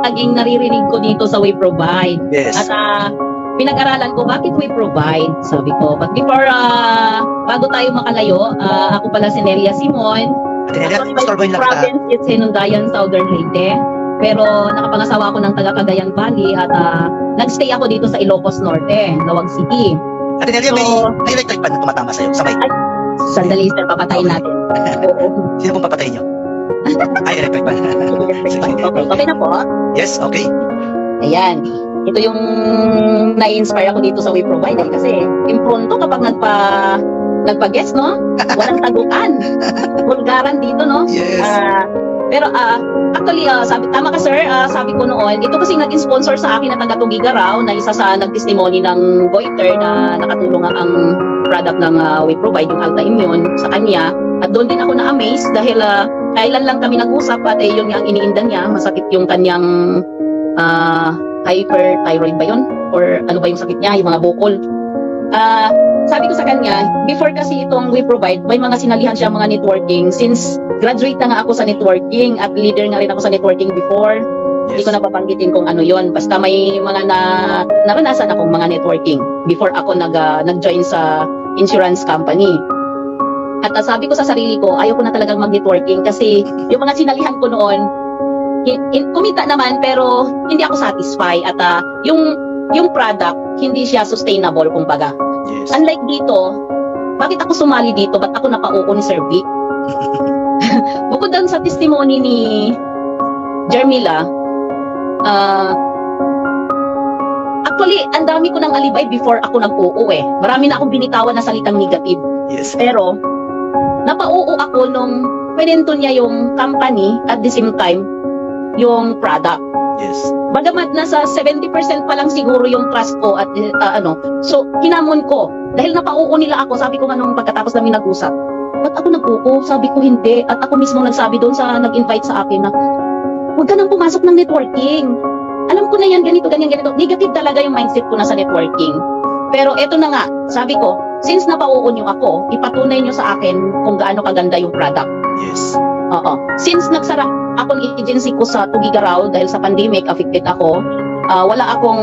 naging naririnig ko dito sa We Provide. Yes. At pinag-aralan ko, bakit We Provide? Sabi ko. But before, bago tayo makalayo, ako pala si Nelia Simon. Atenelia, Actually, my istorbohin lang kita. province is Sinungayan, Southern Leyte. Pero nakapangasawa ako ng taga Cagayan Valley at nagstay ako dito sa Ilocos Norte, Lawag City. Atenelia, So- may electric fan na tumatama sa'yo. Sabay. Sandali, sir, papatayin natin. Sino pong papatayin nyo? Ay, electric fan. Sige. Okay, okay na po. Yes, okay. Ayan. Ito yung na-inspire ako dito sa We Provide kasi impronto kapag nagpa-guest, no? Walang taguan. Bulgaran dito, no? Yes. Pero actually, tama ka sir, sabi ko noon, ito kasi naging sponsor sa akin na taga Tugigaraw na isa sa nagtestimony ng Goiter na nakatulong ang product ng We Provide, yung Alta Immune sa kanya. At doon din ako na-amaze dahil kailan lang kami nag-usap at yun nga ang iniinda niya, masakit yung kanyang hyperthyroid ba yun? Or ano ba yung sakit niya, yung mga bukol. Sabi ko sa kanya, before kasi itong We Provide, may mga sinalihan siya mga networking. Since graduate na nga ako sa networking at leader nga rin ako sa networking before, hindi ko na babanggitin kung ano yon. Basta may mga naranasan akong mga networking before ako nag-join sa insurance company. At sabi ko sa sarili ko, ayaw ko na talagang mag-networking kasi yung mga sinalihan ko noon, kumita naman pero hindi ako satisfied at yung product, hindi siya sustainable kumbaga. Yes. Unlike dito, bakit ako sumali dito? Ba't ako napauo ni Sir Vic? Bukod doon sa testimony ni Jermila, actually, ang dami ko ng alibay before ako nag-oo eh. Marami na akong binitawan na salitang negative. Yes. Pero, napauo ako nung pinento niya yung company at the same time, yung product. Yes. Bagamat nasa 70% pa lang siguro yung trust ko at so hinamon ko dahil napauo nila ako. Sabi ko nga nung pagkatapos namin nag-usap, ba't ako nag-uo? Sabi ko hindi, at ako mismo nagsabi doon sa nag-invite sa akin na huwag ka nang pumasok ng networking, alam ko na yan, ganito, ganyan, ganito. Negative talaga yung mindset ko na sa networking. Pero eto na nga, sabi ko, since napauo nyo ako, ipatunay nyo sa akin kung gaano kaganda yung product. Yes. Oo. Since nagsara akong agency ko sa Tugigaraw dahil sa pandemic, affected ako. Wala akong,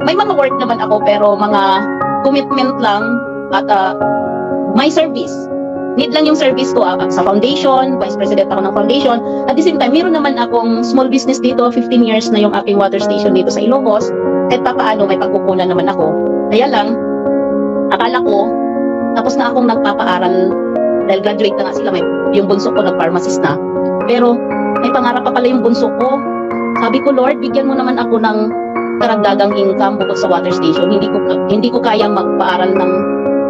may mga work naman ako pero mga commitment lang at my service. Need lang yung service ko sa foundation, vice president ako ng foundation. At the same time, meron naman akong small business dito, 15 years na yung aking water station dito sa Ilocos. Kahit papaano, may pagkukunan naman ako. Kaya lang, akala ko, tapos na akong nagpapaaral dahil graduate na nga sila, yung bunso ko nag-pharmacist na. Pero may pangarap pa pala yung bunso ko. Sabi ko, Lord, bigyan mo naman ako ng karagdagang income bukod sa water station. Hindi ko kayang magpaaral ng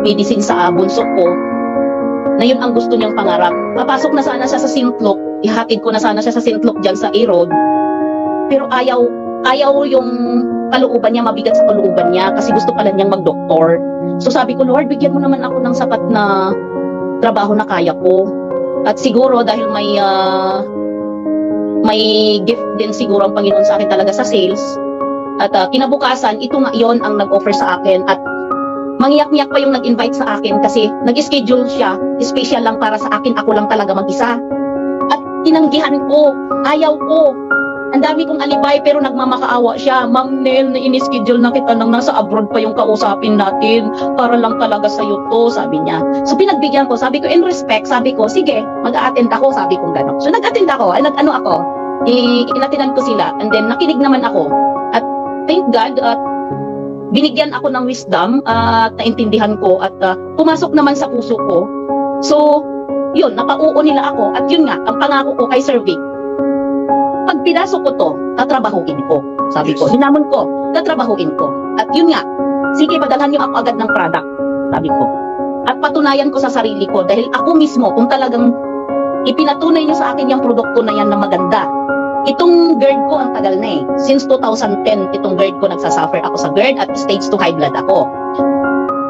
medicine sa bunso ko na yun ang gusto niyang pangarap. Papasok na sana siya sa Sintlok, ihatid ko na sana siya sa Sintlok dyan sa A-Road. Pero ayaw yung kalooban niya, mabigat sa kalooban niya kasi gusto pala niyang mag-doktor. So sabi ko, Lord, bigyan mo naman ako ng sapat na trabaho na kaya ko. At siguro dahil may gift din siguro ang Panginoon sa akin talaga sa sales. At kinabukasan, ito nga yon ang nag-offer sa akin. At mangiyak-ngiyak pa yung nag-invite sa akin kasi nag-schedule siya, special lang para sa akin, ako lang talaga mag-isa. At tinanggihan ko, ayaw ko. Ang dami kong alibay pero nagmamakaawa siya. Ma'am Nel, na in-schedule na kita nang nasa abroad pa yung kausapin natin. Para lang talaga sa'yo to, sabi niya. So pinagbigyan ko, sabi ko in respect, sabi ko, sige, mag-a-attend ako, sabi ko gano'n. So nag-attend ako, inatinan ko sila. And then nakinig naman ako. At thank God, at binigyan ako ng wisdom at naintindihan ko at pumasok naman sa puso ko. So, yun, napauo nila ako. At yun nga, ang pangako ko kay Sir Vic, pag pinasok ko to, tatrabahuin ko. Sabi ko, hinamon ko, tatrabahuin ko. At yun nga, sige, padalhan niyo ako agad ng product. Sabi ko. At patunayan ko sa sarili ko dahil ako mismo, kung talagang ipinatunay niyo sa akin yung produkto na yan na maganda. Itong GERD ko ang tagal na eh. Since 2010, itong GERD ko nagsasuffer ako sa GERD at stage 2 high blood ako.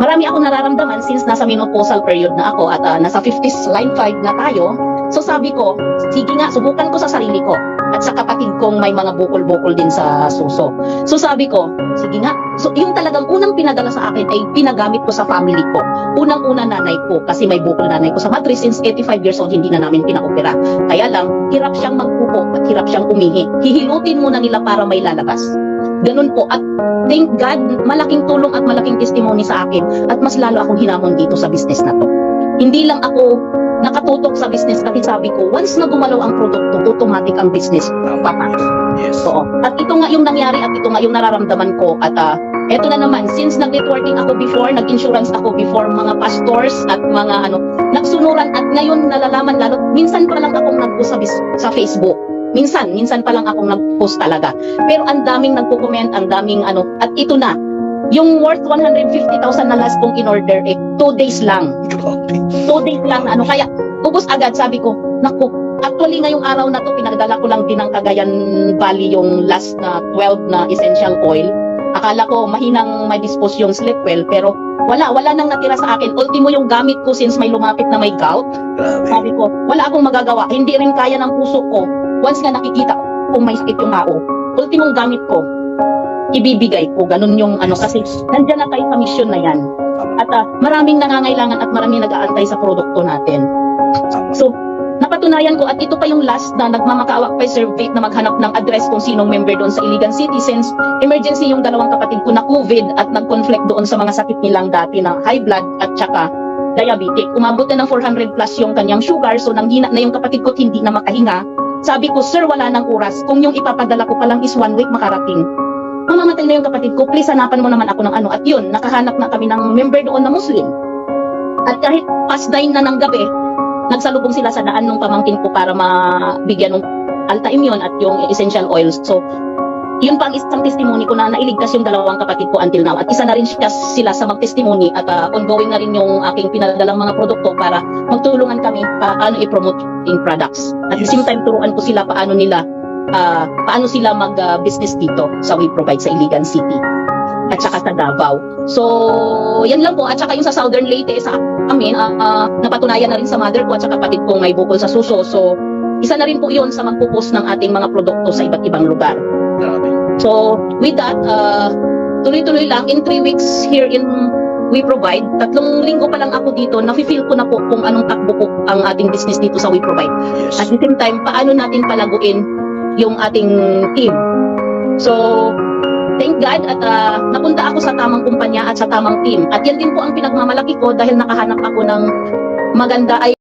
Marami akong nararamdaman since nasa menopausal period na ako at nasa 50s line 5 na tayo. So sabi ko, sige nga, subukan ko sa sarili ko. at sa kapatid kong may mga bukol-bukol din sa suso. So sabi ko, sige nga. So yung talagang unang pinadala sa akin ay pinagamit ko sa family ko. Unang-una nanay ko kasi may bukol nanay ko sa mattress since 85 years old hindi na namin pinaopera. Kaya lang, hirap siyang magpupo at hirap siyang umihi. Hihilutin muna nila para may lalabas. Ganun po. At thank God, malaking tulong at malaking testimony sa akin at mas lalo akong hinamon dito sa business na to. Hindi lang ako nakatutok sa business kasi sabi ko, once na gumalaw ang produkto, automatic ang business patas. Yes. So, at ito nga yung nangyari at ito nga yung nararamdaman ko at eto na naman, since nag-networking ako before, nag-insurance ako before, mga pastors at mga nagsunuran at ngayon nalalaman lalo, minsan pa lang akong nag-post sa Facebook. Minsan pa lang akong nag-post talaga. Pero ang daming nagko-comment, ang daming at ito na, yung worth 150,000 na last kong in-order, 2 days lang. 2 days lang na kaya ubos agad, sabi ko, naku, actually ngayong araw na to, pinagdala ko lang din ng Cagayan Valley yung last na 12 na essential oil. Akala ko mahinang may dispose yung Sleepwell, pero wala nang natira sa akin. Ultimo yung gamit ko since may lumapit na may gout. Grabe. Sabi ko, wala akong magagawa. Hindi rin kaya ng puso ko. Once nga nakikita kung may sakit yung tao, ultimong gamit ko, ibibigay ko. Ganun yung kasi nandiyan na tayo sa mission na yan. At maraming nangangailangan at maraming nag-aantay sa produkto natin. So, napatunayan ko at ito pa yung last na nagmamakawak pa Sir Vic na maghanap ng address kung sinong member doon sa Iligan City since emergency yung dalawang kapatid ko na COVID at nag-conflict doon sa mga sakit nilang dati na high blood at saka diabetic. Umabot na ng 400 plus yung kanyang sugar, so nanghina na yung kapatid ko, hindi na makahinga. Sabi ko, sir, wala nang oras. Kung yung ipapadala ko pa lang is 1 week makarating. Mamamatay na yung kapatid ko, please hanapan mo naman ako ng At yun, nakahanap na kami ng member doon na Muslim. At kahit past 9 na ng gabi, nagsalubong sila sa daan ng pamangkin ko para mabigyan ng Alta-Immune at yung essential oils. So, yun pa ang isang testimony ko na nailigtas yung dalawang kapatid ko until now. At isa na rin sila sa mag-testimony at ongoing na rin yung aking pinadalang mga produkto para magtulungan kami paano i-promote yung products. At the same time, turuan ko sila paano sila mag-business dito sa We Provide sa Iligan City at saka sa Davao. So, yan lang po. At saka yung sa Southern Leyte sa amin, napatunayan na rin sa mother ko at saka kapatid kong may bukol sa suso. So, isa na rin po yun sa magpupos ng ating mga produkto sa iba't ibang lugar. Grabe. So, with that, tuloy-tuloy lang. In 3 weeks here in We Provide, 3 linggo pa lang ako dito, nafe-feel ko na po kung anong takbo po ang ating business dito sa We Provide. Yes. At the same time, paano natin palaguin yung ating team. So, thank God at napunta ako sa tamang kumpanya at sa tamang team. At yan din po ang pinagmamalaki ko dahil nakahanap ako ng maganda ay